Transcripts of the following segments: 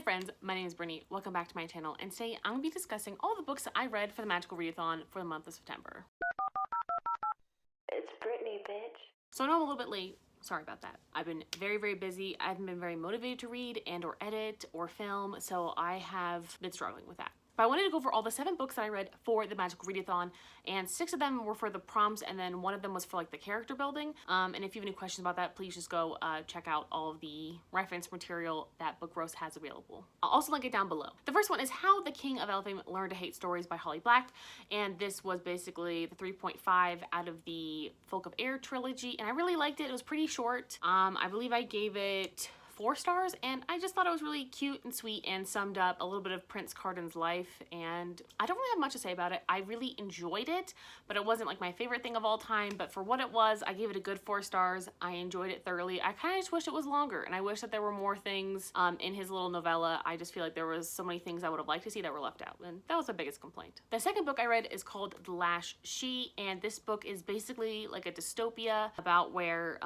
friends, my name is Brittany. Welcome back to my channel, and today I'm going to be discussing all the books that I read for the Magical Readathon for the month of September. It's Brittany, bitch. So I know I'm a little bit late. Sorry about that. I've been very busy. I haven't been very motivated to read and or edit or film, so I have been struggling with that. But I wanted to go over all the 7 books that I read for the Magical Readathon, and 6 of them were for the prompts, and then 1 of them was for like the character building. And if you have any questions about that, please just go check out all of the reference material that Book Roast has available. I'll also link it down below. The first one is How the King of Elfame Learned to Hate Stories by Holly Black, and this was basically the 3.5 out of the Folk of Air trilogy, and I really liked it. It was pretty short. I believe I gave it 4 stars, and I just thought it was really cute and sweet and summed up a little bit of Prince Carden's life, and I don't really have much to say about it. I really enjoyed it, but it wasn't like my favorite thing of all time, but for what it was, I gave it a good 4 stars. I enjoyed it thoroughly. I kind of just wish it was longer, and I wish that there were more things in his little novella. I just feel like there was so many things I would have liked to see that were left out, and that was the biggest complaint. The second book I read is called Lash She, and this book is basically like a dystopia about where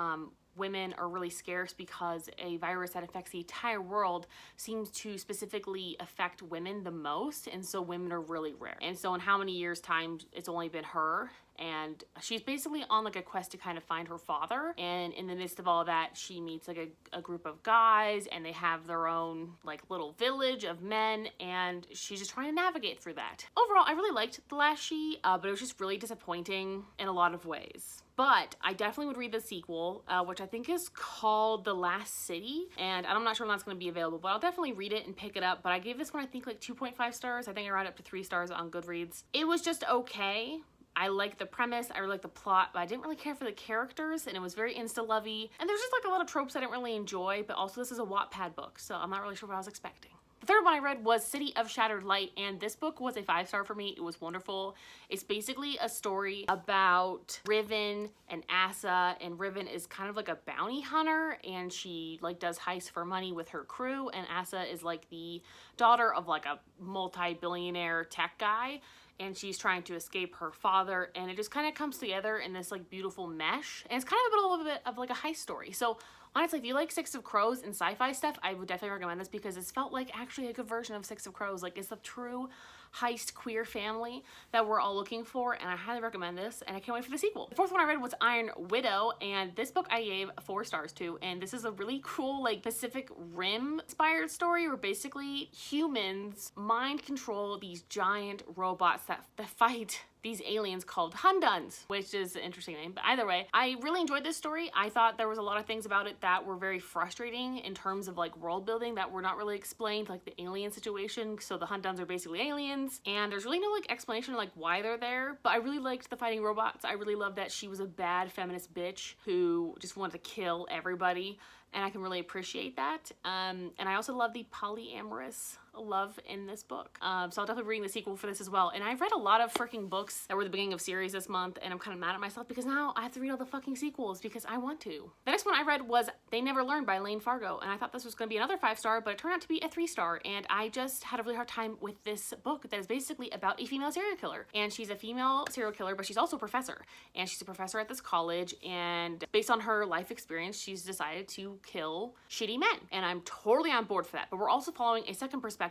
women are really scarce because a virus that affects the entire world seems to specifically affect women the most, and so women are really rare. And so in how many years' time it's only been her, and she's basically on like a quest to kind of find her father, and in the midst of all that she meets like a group of guys, and they have their own like little village of men, and she's just trying to navigate through that. Overall, I really liked The Lash She, but it was just really disappointing in a lot of ways. But I definitely would read the sequel, which I think is called The Last City, and I'm not sure when that's going to be available, but I'll definitely read it and pick it up. But I gave this one, I think, like 2.5 stars. I think I read up to 3 stars on Goodreads. It was just okay. I like the premise, I really like the plot, but I didn't really care for the characters, and it was very insta-lovey. And there's just like a lot of tropes I didn't really enjoy, but also this is a Wattpad book, so I'm not really sure what I was expecting. The third one I read was City of Shattered Light, and this book was a 5-star for me. It was wonderful. It's basically a story about Riven and Asa, and Riven is kind of like a bounty hunter, and she like does heists for money with her crew, and Asa is like the daughter of like a multi-billionaire tech guy, and she's trying to escape her father, and it just kind of comes together in this like beautiful mesh, and it's kind of a little bit of like a heist story. So honestly, if you like Six of Crows and sci-fi stuff, I would definitely recommend this because it felt like actually a good version of Six of Crows. Like, it's the true heist queer family that we're all looking for, and I highly recommend this, and I can't wait for the sequel. The fourth one I read was Iron Widow, and this book I gave 4 stars to, and this is a really cool like Pacific Rim inspired story where basically humans mind control these giant robots that fight these aliens called Hunduns, which is an interesting name. But either way, I really enjoyed this story. I thought there was a lot of things about it that were very frustrating in terms of like world building that were not really explained, like the alien situation. So the Hunduns are basically aliens, and there's really no like explanation of like why they're there. But I really liked the fighting robots. I really loved that she was a bad feminist bitch who just wanted to kill everybody, and I can really appreciate that. And I also love the polyamorous love in this book. So I'll definitely be reading the sequel for this as well. And I've read a lot of freaking books that were the beginning of series this month, and I'm kind of mad at myself because now I have to read all the fucking sequels because I want to. The next one I read was They Never Learned by Lane Fargo, and I thought this was going to be another 5-star, but it turned out to be a 3-star, and I just had a really hard time with this book that is basically about a female serial killer. And she's a female serial killer, but she's also a professor, and she's a professor at this college, and based on her life experience, she's decided to kill shitty men, and I'm totally on board for that. But we're also following a second perspective.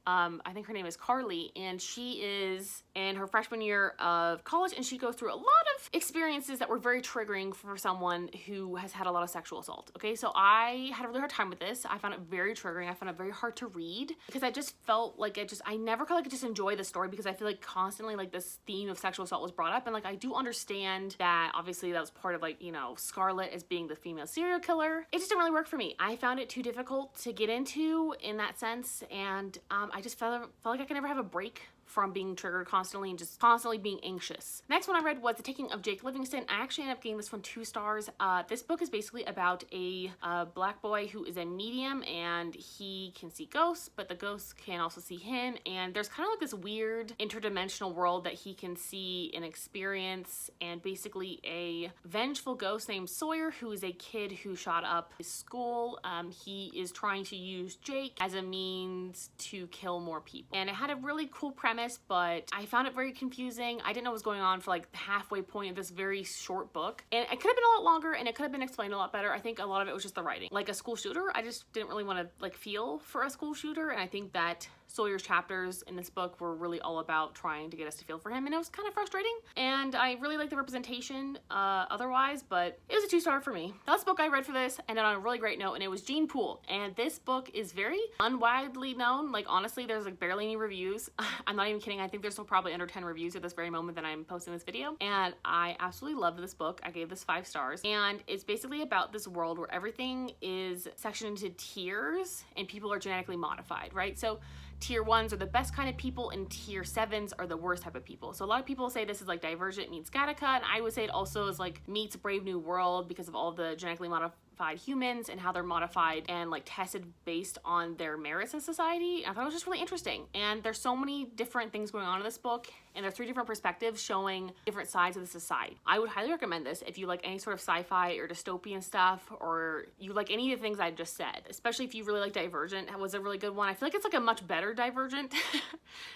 I think her name is Carly, and she is in her freshman year of college, and she goes through a lot of experiences that were very triggering for someone who has had a lot of sexual assault. Okay, so I had a really hard time with this. I found it very triggering. I found it very hard to read because I just felt like I never could like just enjoy the story because I feel like constantly like this theme of sexual assault was brought up, and like I do understand that obviously that was part of like, you know, Scarlett as being the female serial killer. It just didn't really work for me. I found it too difficult to get into in that sense, and I just felt like I could never have a break from being triggered constantly and just constantly being anxious. Next one I read was The Taking of Jake Livingston. I actually ended up giving this one 2 stars. This book is basically about a black boy who is a medium, and he can see ghosts, but the ghosts can also see him, and there's kind of like this weird interdimensional world that he can see and experience, and basically a vengeful ghost named Sawyer, who is a kid who shot up his school. He is trying to use Jake as a means to kill more people, and it had a really cool premise premise, but I found it very confusing. I didn't know what was going on for like the halfway point of this very short book. And it could have been a lot longer and it could have been explained a lot better. I think a lot of it was just the writing. Like a school shooter, I just didn't really want to like feel for a school shooter. And I think that Sawyer's chapters in this book were really all about trying to get us to feel for him, and it was kind of frustrating. And I really like the representation otherwise, but it was a 2-star for me. The last book I read for this ended on a really great note, and it was Genepoole. And this book is very unwidely known. Like honestly, there's like barely any reviews. I'm not even kidding. I think there's still probably under 10 reviews at this very moment that I'm posting this video. And I absolutely loved this book. I gave this 5 stars. And it's basically about this world where everything is sectioned into tiers and people are genetically modified, right? So tier 1s are the best kind of people and tier 7s are the worst type of people. So a lot of people say this is like Divergent meets Gattaca, and I would say it also is like meets Brave New World because of all the genetically modified humans and how they're modified and like tested based on their merits in society. I thought it was just really interesting. And there's so many different things going on in this book, and there's 3 different perspectives showing different sides of the society. I would highly recommend this if you like any sort of sci-fi or dystopian stuff, or you like any of the things I just said, especially if you really like Divergent. It was a really good one. I feel like it's like a much better Divergent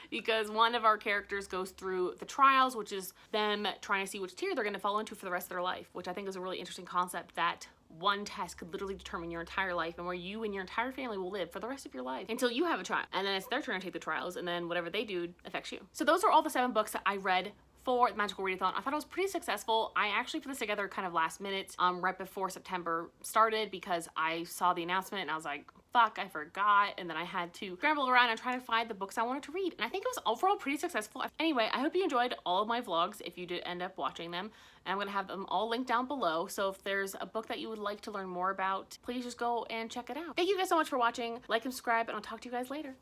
because one of our characters goes through the trials, which is them trying to see which tier they're going to fall into for the rest of their life, which I think is a really interesting concept, that one test could literally determine your entire life and where you and your entire family will live for the rest of your life until you have a child. And then it's their turn to take the trials, and then whatever they do affects you. So those are all the 7 books that I read for the Magical Readathon. I thought it was pretty successful. I actually put this together kind of last minute, right before September started, because I saw the announcement and I was like, fuck, I forgot. And then I had to scramble around and try to find the books I wanted to read. And I think it was overall pretty successful. Anyway, I hope you enjoyed all of my vlogs if you did end up watching them. And I'm going to have them all linked down below. So if there's a book that you would like to learn more about, please just go and check it out. Thank you guys so much for watching. Like and subscribe, and I'll talk to you guys later.